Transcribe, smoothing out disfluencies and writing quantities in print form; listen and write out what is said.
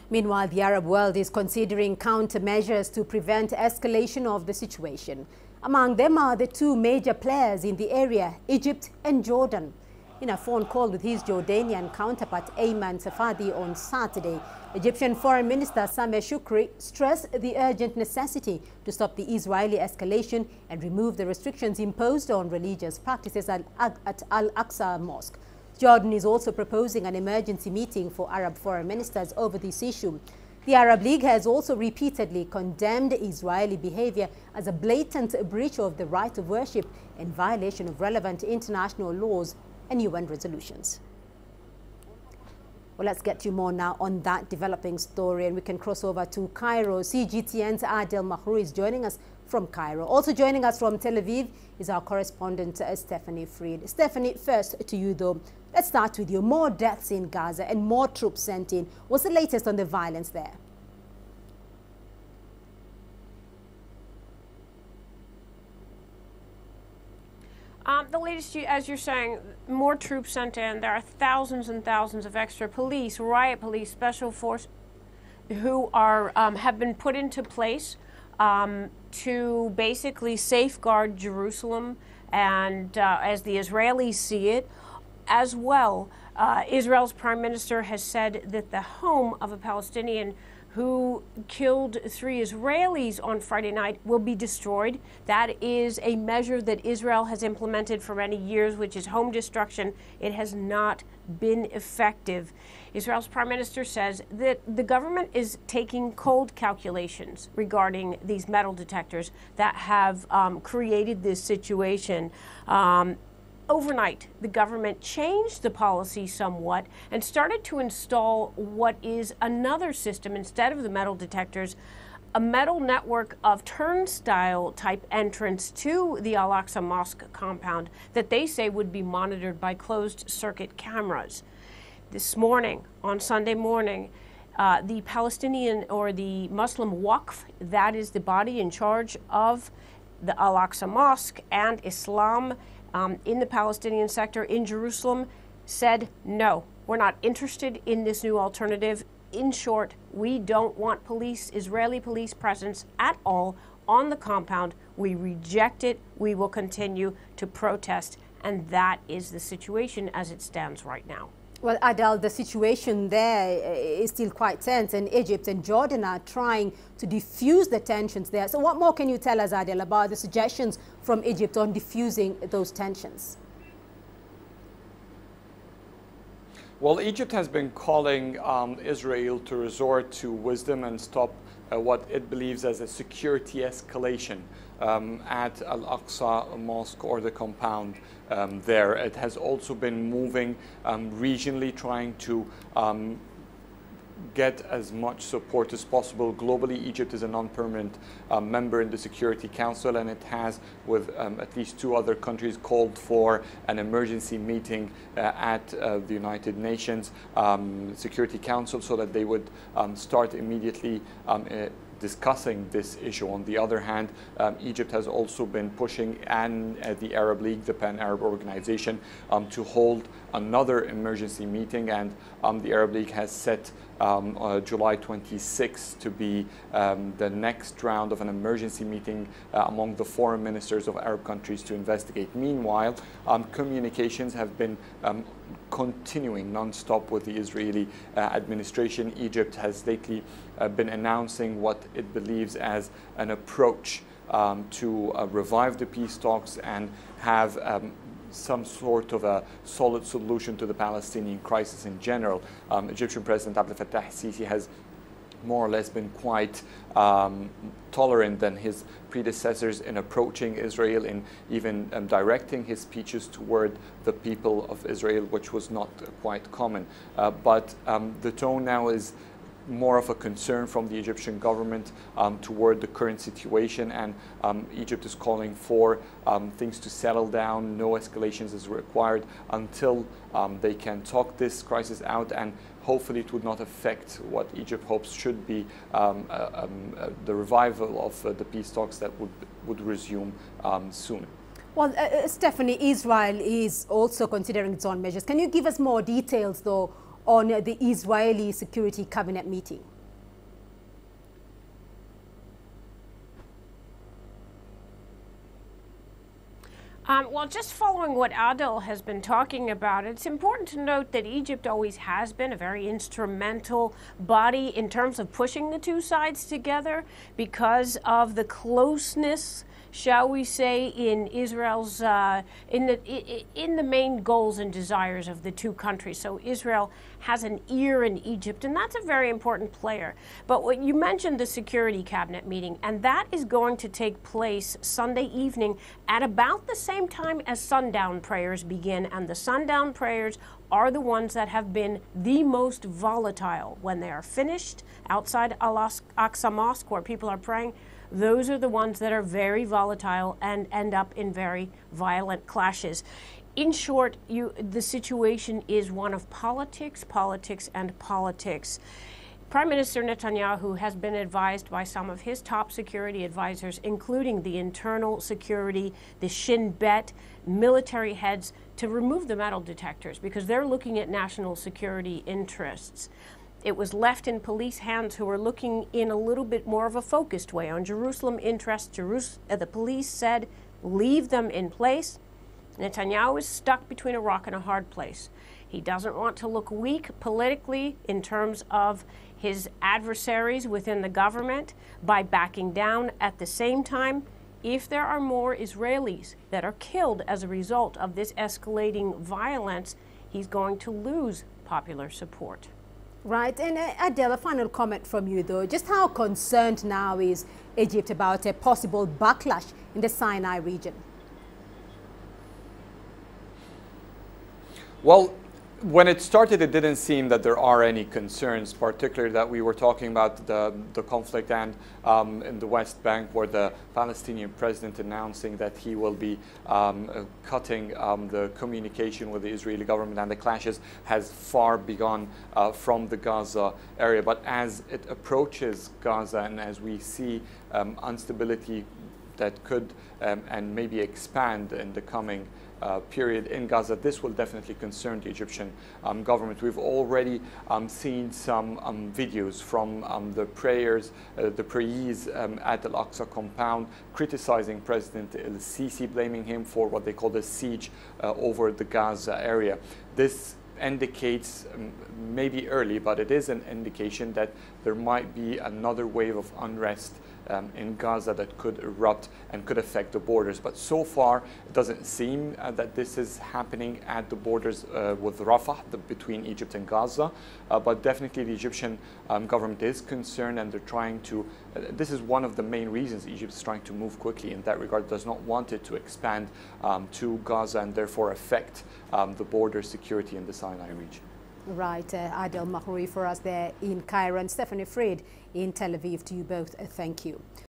Meanwhile, the Arab world is considering countermeasures to prevent escalation of the situation. Among them are the two major players in the area, Egypt and Jordan. In a phone call with his Jordanian counterpart Ayman Safadi on Saturday, Egyptian Foreign Minister Sameh Shoukry stressed the urgent necessity to stop the Israeli escalation and remove the restrictions imposed on religious practices at Al-Aqsa Mosque. Jordan is also proposing an emergency meeting for Arab foreign ministers over this issue. The Arab League has also repeatedly condemned Israeli behavior as a blatant breach of the right of worship and violation of relevant international laws and UN resolutions. Well, let's get you more now on that developing story, and we can cross over to Cairo. CGTN's Adel Mahrour is joining us from Cairo. Also joining us from Tel Aviv is our correspondent Stephanie Fried. Stephanie, first to you though. Let's start with you. More deaths in Gaza and more troops sent in. What's the latest on the violence there? The latest, as you're saying, more troops sent in. There are thousands and thousands of extra police, riot police, special force who are have been put into place to basically safeguard Jerusalem, and as the Israelis see it, as well. Israel's prime minister has said that the home of a Palestinian who killed 3 Israelis on Friday night will be destroyed. That is a measure that Israel has implemented for many years, which is home destruction. It has not been effective. Israel's prime minister says that the government is taking cold calculations regarding these metal detectors that have created this situation. Overnight, the government changed the policy somewhat and started to install what is another system instead of the metal detectors, a metal network of turnstile type entrance to the Al-Aqsa Mosque compound that they say would be monitored by closed circuit cameras. This morning, on Sunday morning, the Palestinian or the Muslim Waqf, that is the body in charge of the Al-Aqsa Mosque and Islam in the Palestinian sector in Jerusalem, said, no, we're not interested in this new alternative. In short, we don't want Israeli police presence at all on the compound. We reject it. We will continue to protest. And that is the situation as it stands right now. Well, Adel, the situation there is still quite tense, and Egypt and Jordan are trying to diffuse the tensions there. So what more can you tell us, Adel, about the suggestions from Egypt on diffusing those tensions? Well, Egypt has been calling Israel to resort to wisdom and stop what it believes as a security escalation at Al-Aqsa Mosque or the compound there. It has also been moving regionally, trying to get as much support as possible globally. Egypt is a non-permanent member in the Security Council, and it has, with at least 2 other countries, called for an emergency meeting at the United Nations Security Council so that they would start immediately discussing this issue. On the other hand, Egypt has also been pushing and the Arab League, the Pan-Arab Organization, to hold another emergency meeting, and the Arab League has set July 26 to be the next round of an emergency meeting among the foreign ministers of Arab countries to investigate. Meanwhile, communications have been continuing non-stop with the Israeli administration. Egypt has lately been announcing what it believes as an approach to revive the peace talks and have some sort of a solid solution to the Palestinian crisis in general. Egyptian President Abdel Fattah al-Sisi has more or less been quite tolerant than his predecessors in approaching Israel, in even directing his speeches toward the people of Israel, which was not quite common. But the tone now is more of a concern from the Egyptian government toward the current situation, and Egypt is calling for things to settle down. No escalations is required until they can talk this crisis out, and hopefully it would not affect what Egypt hopes should be the revival of the peace talks that would resume soon. Well, Stephanie, Israel is also considering its own measures. Can you give us more details, though, on the Israeli Security Cabinet meeting? Well, just following what Adel has been talking about, it's important to note that Egypt always has been a very instrumental body in terms of pushing the two sides together because of the closeness, shall we say, in Israel's in the main goals and desires of the two countries. So Israel has an ear in Egypt, and that's a very important player. But what you mentioned, the Security Cabinet meeting, and that is going to take place Sunday evening at about the same time as sundown prayers begin, and the sundown prayers are the ones that have been the most volatile. When they are finished outside Al-Aqsa Mosque where people are praying, those are the ones that are very volatile and end up in very violent clashes. In short, the situation is one of politics, politics, and politics. Prime Minister Netanyahu has been advised by some of his top security advisors, including the internal security, the Shin Bet, military heads, to remove the metal detectors because they're looking at national security interests. It was left in police hands who are looking in a little bit more of a focused way on Jerusalem interests. The police said, leave them in place. Netanyahu is stuck between a rock and a hard place. He doesn't want to look weak politically in terms of his adversaries within the government by backing down. At the same time, if there are more Israelis that are killed as a result of this escalating violence, he's going to lose popular support. Right, and Adel, a final comment from you though. Just how concerned now is Egypt about a possible backlash in the Sinai region? Well, when it started, it didn't seem that there are any concerns, particularly that we were talking about the conflict and in the West Bank, where the Palestinian president announcing that he will be cutting the communication with the Israeli government, and the clashes has far begun from the Gaza area. But as it approaches Gaza and as we see instability that could and maybe expand in the coming period in Gaza, this will definitely concern the Egyptian government. We've already seen some videos from the prayers, the prayees at Al-Aqsa compound, criticizing President Al-Sisi, blaming him for what they call the siege over the Gaza area. This indicates, maybe early, but it is an indication that there might be another wave of unrest in Gaza that could erupt and could affect the borders. But so far, it doesn't seem that this is happening at the borders with Rafah, between Egypt and Gaza. But definitely the Egyptian government is concerned, and they're trying to, this is one of the main reasons Egypt is trying to move quickly in that regard, does not want it to expand to Gaza and therefore affect the border security in the Sinai region. Right, Adel Mahrouri for us there in Cairo, and Stephanie Fried in Tel Aviv. To you both, thank you.